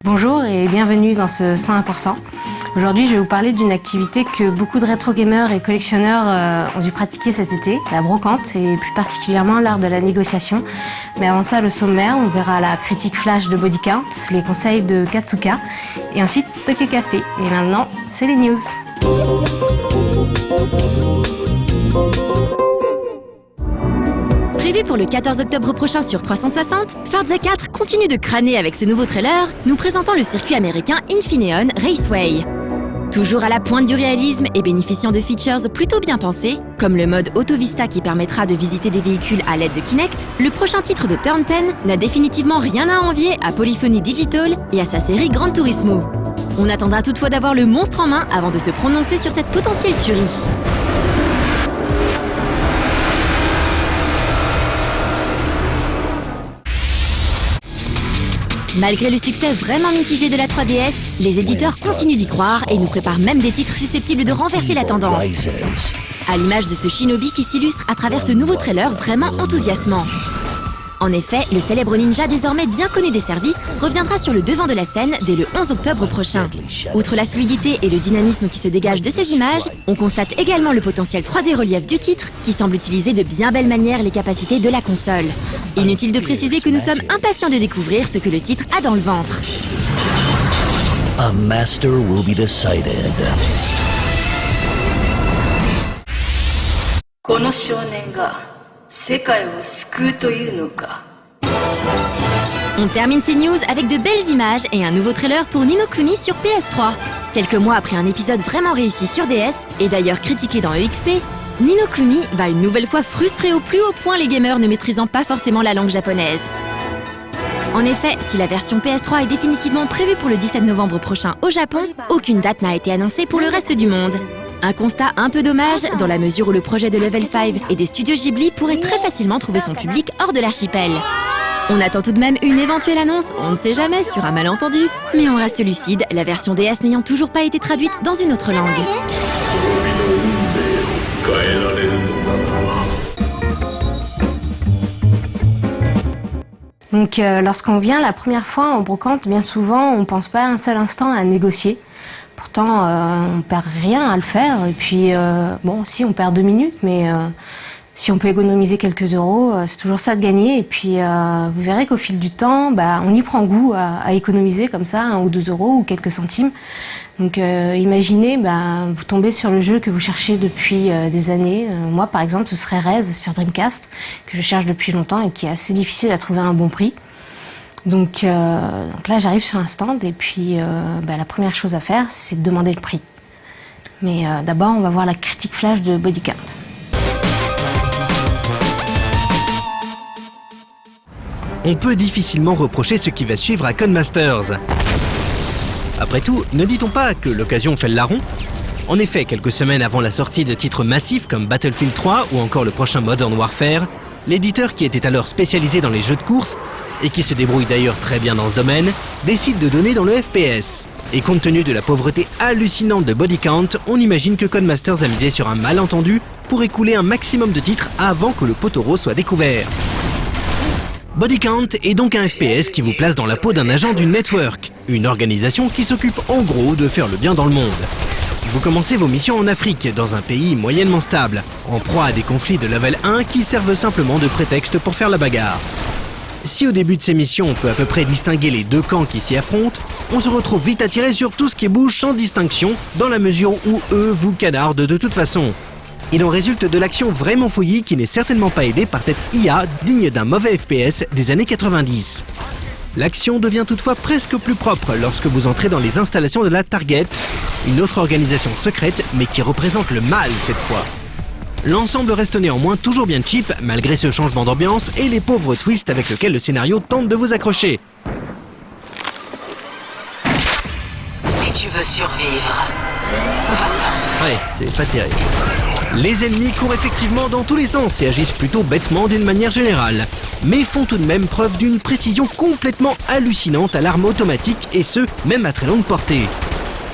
Bonjour et bienvenue dans ce 101%. Aujourd'hui, je vais vous parler d'une activité que beaucoup de rétro-gamers et collectionneurs ont dû pratiquer cet été, la brocante et plus particulièrement l'art de la négociation. Mais avant ça, le sommaire, on verra la critique flash de Body Count, les conseils de Katsuka et ensuite Tokyo Café. Et maintenant, c'est les news. Prévu pour le 14 octobre prochain sur 360, Forza 4 continue de crâner avec ce nouveau trailer, nous présentant le circuit américain Infineon Raceway. Toujours à la pointe du réalisme et bénéficiant de features plutôt bien pensés, comme le mode Auto Vista qui permettra de visiter des véhicules à l'aide de Kinect, le prochain titre de Turn 10 n'a définitivement rien à envier à Polyphony Digital et à sa série Gran Turismo. On attendra toutefois d'avoir le monstre en main avant de se prononcer sur cette potentielle tuerie. Malgré le succès vraiment mitigé de la 3DS, les éditeurs continuent d'y croire et nous préparent même des titres susceptibles de renverser la tendance. À l'image de ce Shinobi qui s'illustre à travers ce nouveau trailer vraiment enthousiasmant. En effet, le célèbre ninja désormais bien connu des services reviendra sur le devant de la scène dès le 11 octobre prochain. Outre la fluidité et le dynamisme qui se dégagent de ces images, on constate également le potentiel 3D relief du titre qui semble utiliser de bien belles manières les capacités de la console. Inutile de préciser que nous sommes impatients de découvrir ce que le titre a dans le ventre. A master will be decided. On termine ces news avec de belles images et un nouveau trailer pour Ni no Kuni sur PS3. Quelques mois après un épisode vraiment réussi sur DS, et d'ailleurs critiqué dans EXP, Ni no Kuni va une nouvelle fois frustrer au plus haut point les gamers ne maîtrisant pas forcément la langue japonaise. En effet, si la version PS3 est définitivement prévue pour le 17 novembre prochain au Japon, aucune date n'a été annoncée pour le reste du monde. Un constat un peu dommage, dans la mesure où le projet de Level 5 et des studios Ghibli pourrait très facilement trouver son public hors de l'archipel. On attend tout de même une éventuelle annonce, on ne sait jamais, sur un malentendu. Mais on reste lucide, la version DS n'ayant toujours pas été traduite dans une autre langue. Donc lorsqu'on vient la première fois en brocante, bien souvent on ne pense pas un seul instant à négocier. Pourtant on perd rien à le faire et puis bon si on perd 2 minutes mais si on peut économiser quelques euros c'est toujours ça de gagner et puis vous verrez qu'au fil du temps on y prend goût à économiser comme ça 1 ou 2 euros ou quelques centimes. Donc imaginez vous tombez sur le jeu que vous cherchez depuis des années. Moi par exemple ce serait Rez sur Dreamcast que je cherche depuis longtemps et qui est assez difficile à trouver à un bon prix. Donc là j'arrive sur un stand et puis la première chose à faire c'est de demander le prix. Mais d'abord on va voir la critique flash de Body Count. On peut difficilement reprocher ce qui va suivre à Codemasters. Après tout, ne dit-on pas que l'occasion fait le larron ? En effet, quelques semaines avant la sortie de titres massifs comme Battlefield 3 ou encore le prochain Modern Warfare, l'éditeur qui était alors spécialisé dans les jeux de course, et qui se débrouille d'ailleurs très bien dans ce domaine, décide de donner dans le FPS. Et compte tenu de la pauvreté hallucinante de Body Count, on imagine que Codemasters a misé sur un malentendu pour écouler un maximum de titres avant que le pot au rose soit découvert. Body Count est donc un FPS qui vous place dans la peau d'un agent d'une network, une organisation qui s'occupe en gros de faire le bien dans le monde. Vous commencez vos missions en Afrique, dans un pays moyennement stable, en proie à des conflits de level 1 qui servent simplement de prétexte pour faire la bagarre. Si au début de ces missions on peut à peu près distinguer les 2 camps qui s'y affrontent, on se retrouve vite attiré sur tout ce qui bouge sans distinction, dans la mesure où eux vous canardent de toute façon. Il en résulte de l'action vraiment fouillie qui n'est certainement pas aidée par cette IA digne d'un mauvais FPS des années 90. L'action devient toutefois presque plus propre lorsque vous entrez dans les installations de la Target, une autre organisation secrète mais qui représente le mal cette fois. L'ensemble reste néanmoins toujours bien cheap malgré ce changement d'ambiance et les pauvres twists avec lesquels le scénario tente de vous accrocher. Si tu veux survivre, va-t'en. Ouais, c'est pas terrible. Les ennemis courent effectivement dans tous les sens et agissent plutôt bêtement d'une manière générale, mais font tout de même preuve d'une précision complètement hallucinante à l'arme automatique et ce, même à très longue portée.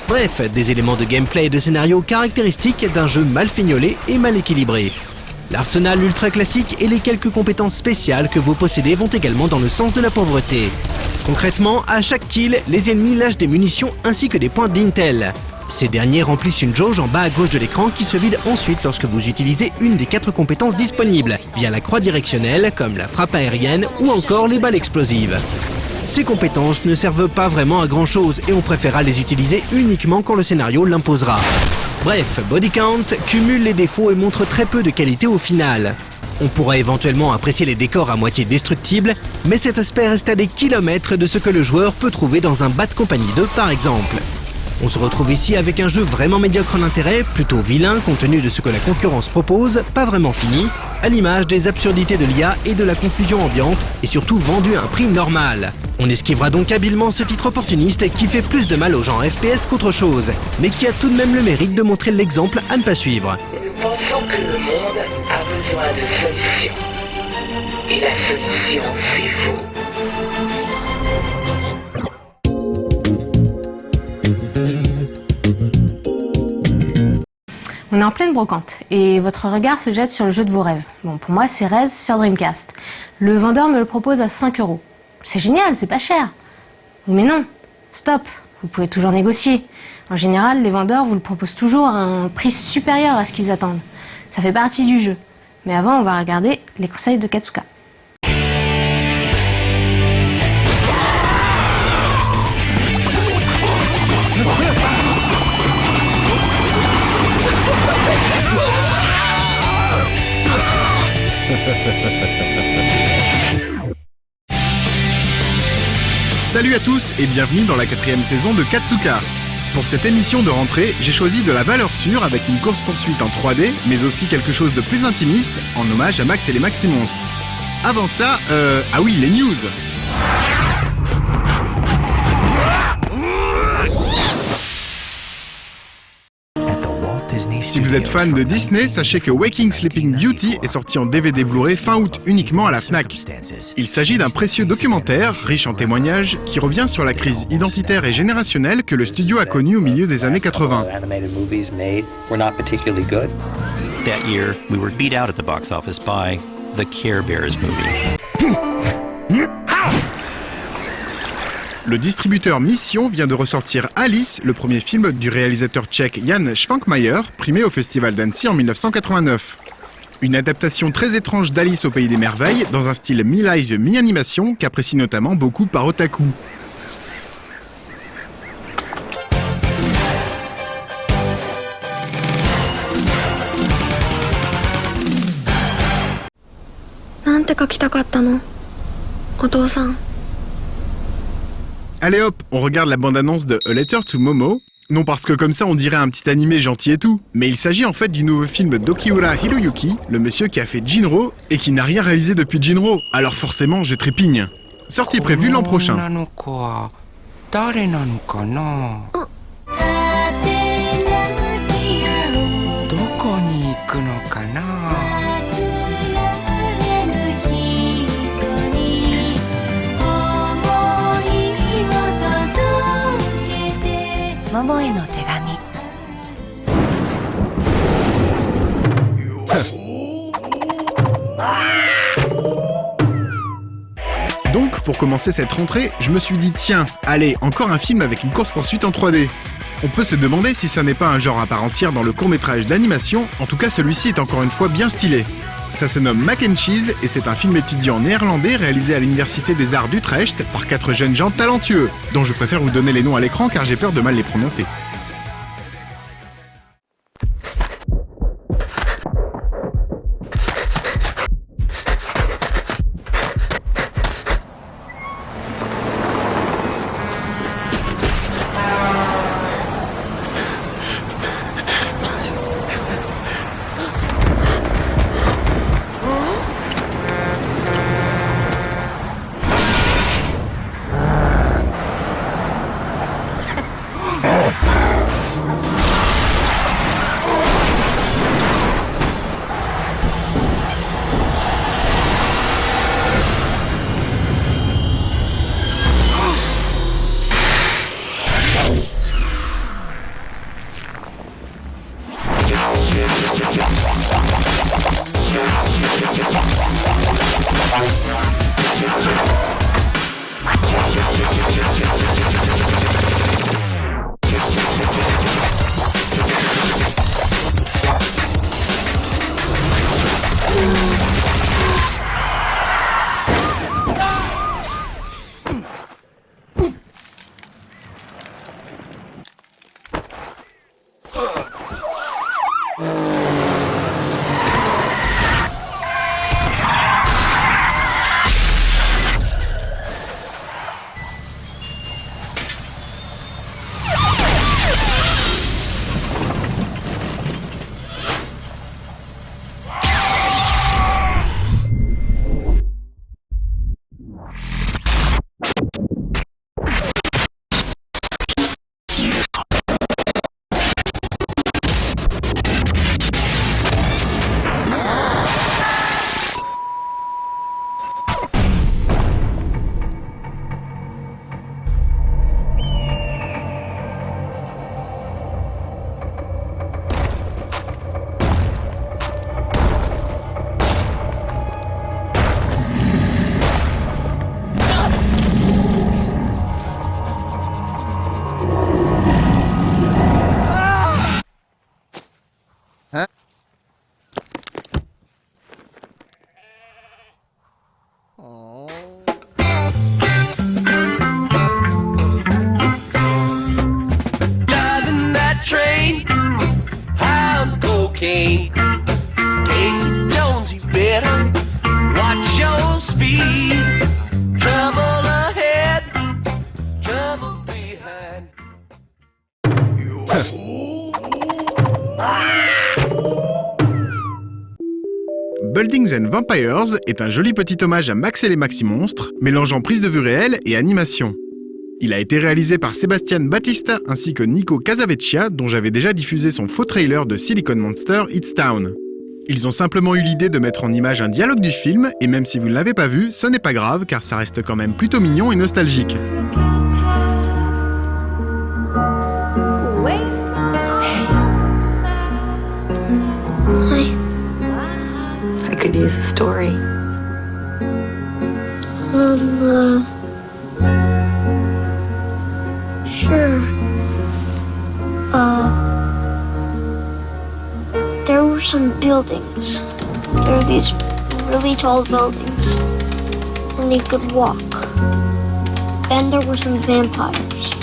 Bref, des éléments de gameplay et de scénario caractéristiques d'un jeu mal fignolé et mal équilibré. L'arsenal ultra classique et les quelques compétences spéciales que vous possédez vont également dans le sens de la pauvreté. Concrètement, à chaque kill, les ennemis lâchent des munitions ainsi que des points d'intel. Ces derniers remplissent une jauge en bas à gauche de l'écran qui se vide ensuite lorsque vous utilisez une des 4 compétences disponibles, via la croix directionnelle, comme la frappe aérienne ou encore les balles explosives. Ces compétences ne servent pas vraiment à grand chose et on préférera les utiliser uniquement quand le scénario l'imposera. Bref, Body Count cumule les défauts et montre très peu de qualité au final. On pourra éventuellement apprécier les décors à moitié destructibles, mais cet aspect reste à des kilomètres de ce que le joueur peut trouver dans un Bad Company 2 par exemple. On se retrouve ici avec un jeu vraiment médiocre en intérêt, plutôt vilain compte tenu de ce que la concurrence propose, pas vraiment fini, à l'image des absurdités de l'IA et de la confusion ambiante, et surtout vendu à un prix normal. On esquivera donc habilement ce titre opportuniste qui fait plus de mal aux gens FPS qu'autre chose, mais qui a tout de même le mérite de montrer l'exemple à ne pas suivre. Nous pensons que le monde a besoin de solutions. Et la solution, c'est vous. On est en pleine brocante et votre regard se jette sur le jeu de vos rêves. Bon, pour moi, c'est Rez sur Dreamcast. Le vendeur me le propose à 5 €. C'est génial, c'est pas cher. Mais non, stop, vous pouvez toujours négocier. En général, les vendeurs vous le proposent toujours à un prix supérieur à ce qu'ils attendent. Ça fait partie du jeu. Mais avant, on va regarder les conseils de Katsuka. Salut à tous et bienvenue dans la 4e saison de Katsuka. Pour cette émission de rentrée, j'ai choisi de la valeur sûre avec une course-poursuite en 3D, mais aussi quelque chose de plus intimiste, en hommage à Max et les Maxi-Monstres. Avant ça, ah oui, les news. Si vous êtes fan de Disney, sachez que Waking Sleeping Beauty est sorti en DVD Blu-ray fin août uniquement à la Fnac. Il s'agit d'un précieux documentaire, riche en témoignages, qui revient sur la crise identitaire et générationnelle que le studio a connue au milieu des années 80. That year, we were beat out at the box office by the Care Bears movie. Le distributeur Mission vient de ressortir Alice, le premier film du réalisateur tchèque Jan Švankmajer, primé au Festival d'Annecy en 1989. Une adaptation très étrange d'Alice au Pays des Merveilles, dans un style mi-live mi-animation, qu'apprécie notamment beaucoup par Otaku. Allez hop, on regarde la bande-annonce de A Letter to Momo. Non parce que comme ça on dirait un petit animé gentil et tout, mais il s'agit en fait du nouveau film d'Okiura Hiroyuki, le monsieur qui a fait Jinro et qui n'a rien réalisé depuis Jinro, alors forcément je trépigne. Sortie prévue l'an prochain. Donc, pour commencer cette rentrée, je me suis dit tiens, allez, encore un film avec une course-poursuite en 3D. On peut se demander si ça n'est pas un genre à part entière dans le court-métrage d'animation, en tout cas celui-ci est encore une fois bien stylé. Ça se nomme Mac and Cheese et c'est un film étudiant néerlandais réalisé à l'Université des Arts d'Utrecht par 4 jeunes gens talentueux, dont je préfère vous donner les noms à l'écran car j'ai peur de mal les prononcer. king. Casey Jones, you better watch your speed. Trouble ahead, trouble behind. Buildings and Vampires est un joli petit hommage à Max et les Maxi-Monstres, mélangeant prise de vue réelle et animation. Il a été réalisé par Sebastian Battista ainsi que Nico Casavecchia, dont j'avais déjà diffusé son faux trailer de Silicon Monster It's Town. Ils ont simplement eu l'idée de mettre en image un dialogue du film, et même si vous ne l'avez pas vu, ce n'est pas grave car ça reste quand même plutôt mignon et nostalgique. I could use a story. Sure. There were some buildings. There were these really tall buildings, and they could walk. Then there were some vampires.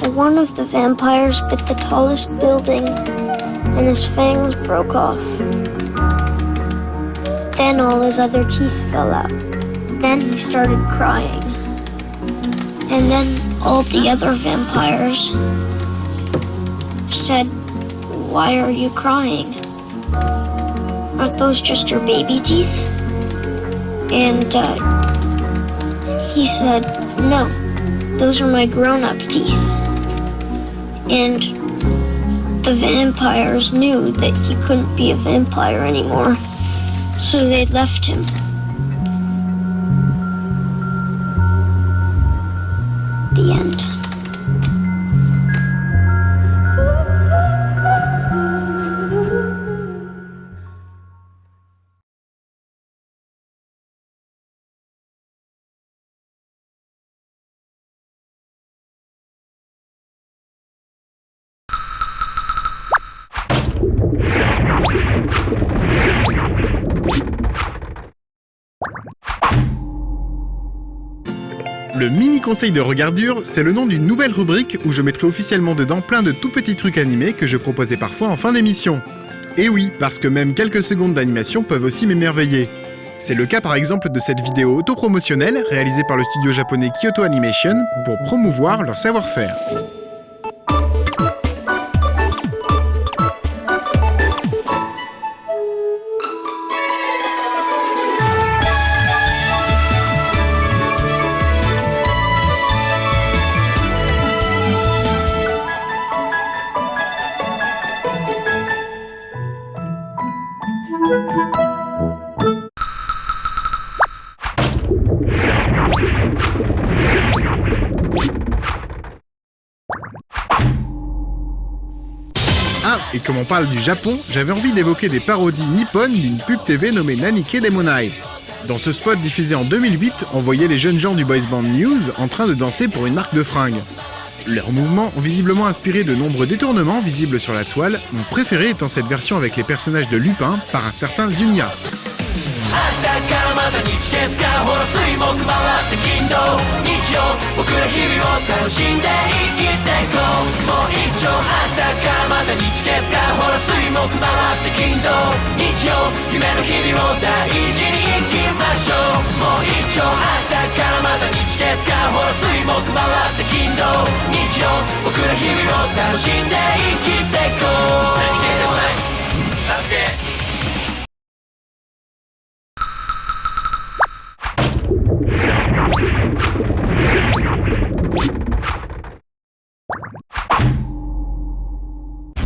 And one of the vampires bit the tallest building, and his fangs broke off. Then all his other teeth fell out. Then he started crying. And then all the other vampires said, "Why are you crying? Aren't those just your baby teeth?" And he said, "No, those are my grown-up teeth." And the vampires knew that he couldn't be a vampire anymore, so they left him. The end. Le mini conseil de regardure, c'est le nom d'une nouvelle rubrique où je mettrai officiellement dedans plein de tout petits trucs animés que je proposais parfois en fin d'émission. Et oui, parce que même quelques secondes d'animation peuvent aussi m'émerveiller. C'est le cas par exemple de cette vidéo autopromotionnelle réalisée par le studio japonais Kyoto Animation pour promouvoir leur savoir-faire. Ah, et comme on parle du Japon, j'avais envie d'évoquer des parodies nippones d'une pub TV nommée Nanike Demonai. Dans ce spot diffusé en 2008, on voyait les jeunes gens du boys band News en train de danser pour une marque de fringues. Leurs mouvements ont visiblement inspiré de nombreux détournements visibles sur la toile, mon préféré étant cette version avec les personnages de Lupin par un certain Zunia. 明日からまた日月がほら水木回って金土日曜僕ら日々を楽しんで生きていこうもう一丁明日からまた日月がほら水木回って金土日曜夢の日々を大事に生きましょうもう一丁明日からまた日月がほら水木回って金土日曜僕ら日々を楽しんで生きていこう何気でもないだって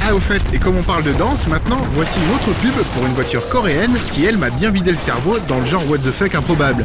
Ah au fait, et comme on parle de danse maintenant, voici une autre pub pour une voiture coréenne qui elle m'a bien vidé le cerveau dans le genre what the fuck improbable.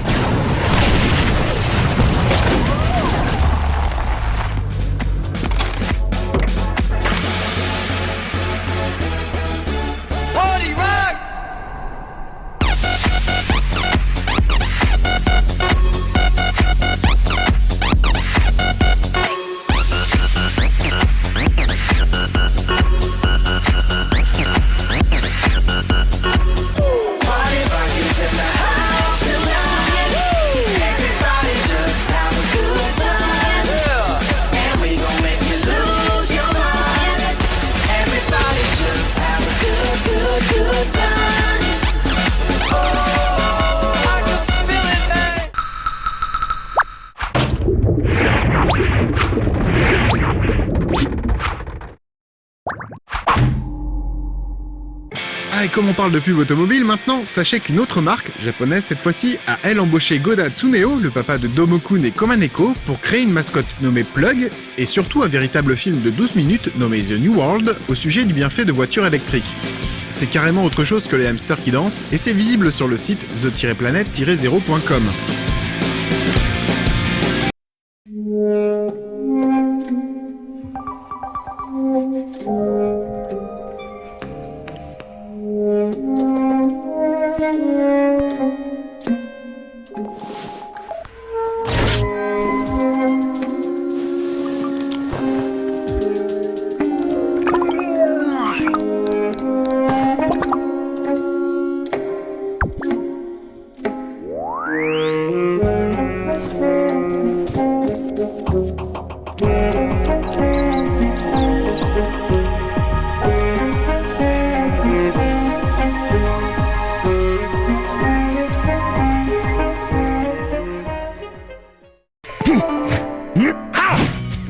comme on parle de pub automobile maintenant, sachez qu'une autre marque, japonaise cette fois-ci, a elle embauché Goda Tsuneo, le papa de Domokun et Komaneko, pour créer une mascotte nommée Plug, et surtout un véritable film de 12 minutes nommé The New World, au sujet du bienfait de voitures électriques. C'est carrément autre chose que les hamsters qui dansent, et c'est visible sur le site the-planet-0.com.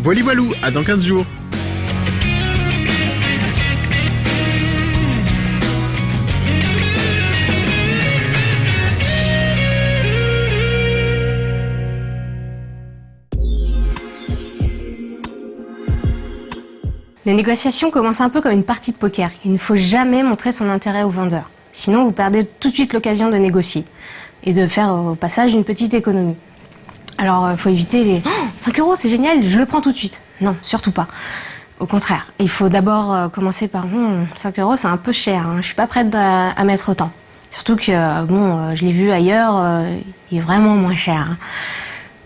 Voili voilou, à dans 15 jours. Les négociations commencent un peu comme une partie de poker. Il ne faut jamais montrer son intérêt au vendeur. Sinon, vous perdez tout de suite l'occasion de négocier et de faire au passage une petite économie. Alors, il faut éviter les 5 €, c'est génial, je le prends tout de suite. Non, surtout pas. Au contraire, il faut d'abord commencer par 5 €, c'est un peu cher, hein. Je suis pas prête à mettre autant. Surtout que, je l'ai vu ailleurs, il est vraiment moins cher, hein.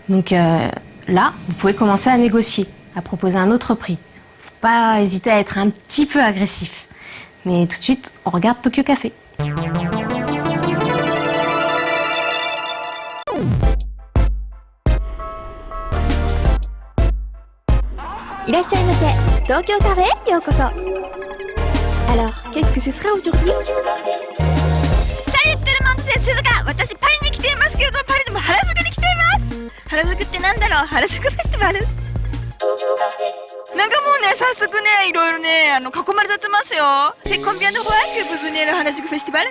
Donc là, vous pouvez commencer à négocier, à proposer un autre prix. Faut pas hésiter à être un petit peu agressif. Mais tout de suite, on regarde Tokyo Café. いらっしゃいませ。東京カフェへようこそ。Alors, qu'est-ce que ce sera aujourd'hui? Salut tout le monde, c'est Suzuka. 私パリに来ていますけれど、パリでも原宿に来ています。原宿ってなんだろう？原宿フェスティバル？なんかもうね、早速ね、いろいろね、囲まれてますよ。C'est combien de fois que vous venez au Harajuku Festival?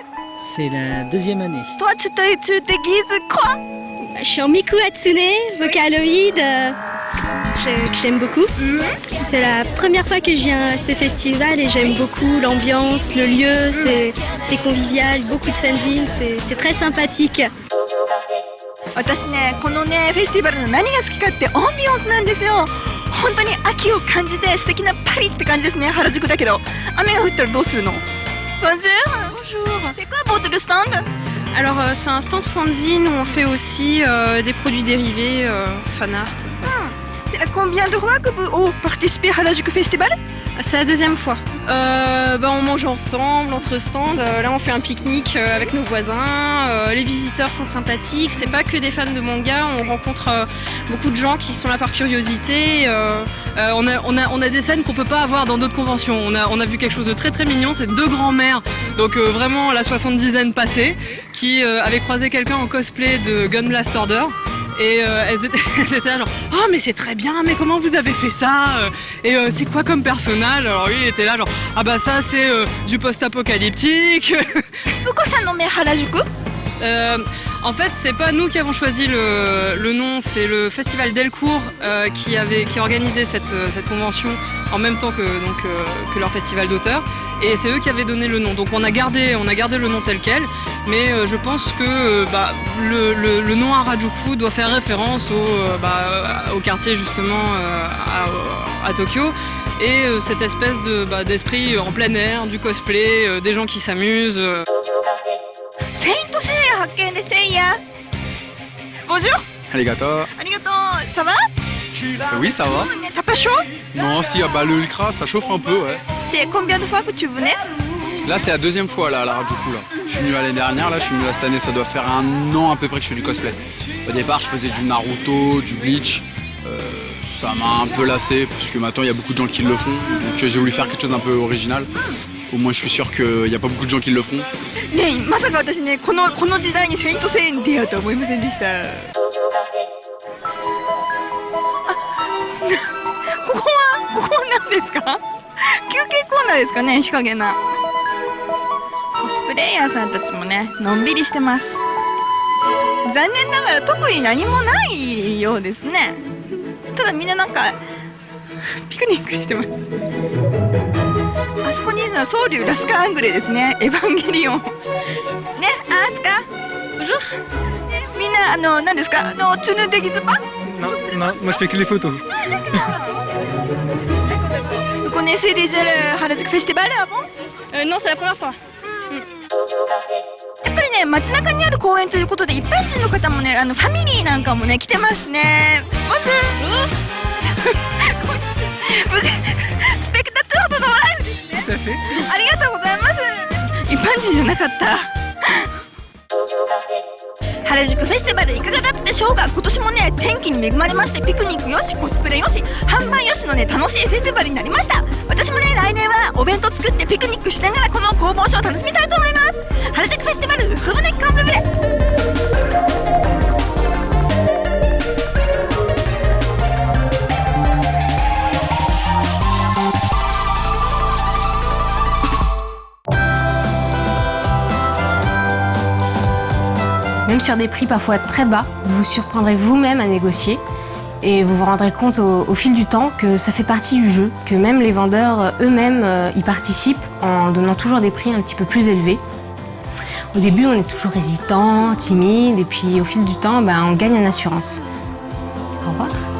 C'est la deuxième année. Toi, tu te guises quoi? Je suis en Miku Hatsune, vocaloïde, que j'aime beaucoup. C'est la première fois que je viens à ce festival et j'aime beaucoup l'ambiance, le lieu, c'est convivial, beaucoup de fanzines, c'est très sympathique. 私ね、このね、フェスティバルの何が好きかってアンビオンスなんですよ。本当に秋を感じて素敵なパリって感じですね。原宿だけど雨が降ったらどうするの？ Bonjour, bonjour. C'est quoi votre stand? Alors c'est un stand fanzine où on fait aussi des produits dérivés, fan art. C'est la combien de fois que vous participez à Harajuku Festival? C'est la deuxième fois. On mange ensemble entre stands. Là, on fait un pique-nique avec nos voisins. Les visiteurs sont sympathiques. C'est pas que des fans de manga. On rencontre beaucoup de gens qui sont là par curiosité. On a des scènes qu'on peut pas avoir dans d'autres conventions. On a vu quelque chose de très très mignon. C'est deux grands-mères, donc vraiment la 70aine passée, qui avaient croisé quelqu'un en cosplay de Gunblast Order. Et elles étaient là genre « Oh mais c'est très bien, mais comment vous avez fait ça? Et c'est quoi comme personnage ?» Alors lui il était là genre « Ah bah ça c'est du post-apocalyptique !» Pourquoi ça nommé Harajuku? En fait c'est pas nous qui avons choisi le nom, c'est le festival Delcourt qui a organisé cette convention en même temps que leur festival d'auteurs. Et c'est eux qui avaient donné le nom. Donc on a gardé le nom tel quel. Mais je pense que le nom Harajuku doit faire référence au quartier justement à Tokyo et cette espèce d'esprit en plein air, du cosplay, des gens qui s'amusent. Saint Seiya発見でSeiya. Bonjour. Arigato. Arigato. Ça va? Oui, ça va. T'as pas chaud? Non, si, le Ultra, ça chauffe un peu, ouais. C'est combien de fois que tu venais? Là, c'est la deuxième fois, là, à la Harajuku, là. Je suis venu l'année dernière, là, je suis venu là cette année, ça doit faire 1 an à peu près que je fais du cosplay. Au départ, je faisais du Naruto, du Bleach. Ça m'a un peu lassé, parce que maintenant, il y a beaucoup de gens qui le font. Donc, j'ai voulu faire quelque chose d'un peu original. Au moins, je suis sûr qu'il n'y a pas beaucoup de gens qui le feront. ねえ、まさか私ね、この時代にセイントセイヤに出会うとは思いませんでした。ここは何ですか？休憩コーナーですかね、日陰な。コスプレイヤーさんたちもねのんびりしてます。残念ながら特に何もないようですね。ただみんななんかピクニックしてます。あそこにいるのはソウリュウ・ラスカ・アングレですね。エヴァンゲリオンね、アスカみんな何ですかチュヌデギズパmoi je fais que les photos. Vous connaissez déjà le Harajuku Festival avant? Non, c'est la première fois. やっぱりね街中にある公園ということで一般人の方もねファミリーなんかもね来てますね。ボンジュールスペクタトードのライブですね。ありがとうございます。一般人じゃなかった。原宿フェスティバルいかがだったでしょうか。今年もね天気に恵まれましてピクニックよしコスプレよし販売よしのね楽しいフェスティバルになりました。私もね来年はお弁当作ってピクニックしながらこの工房ショーを楽しみたいと思います。原宿フェスティバルフブネッカンブブレ。Même sur des prix parfois très bas, vous vous surprendrez vous-même à négocier et vous vous rendrez compte au fil du temps que ça fait partie du jeu, que même les vendeurs eux-mêmes y participent en donnant toujours des prix un petit peu plus élevés. Au début, on est toujours hésitant, timide et puis au fil du temps, on gagne en assurance. Au revoir.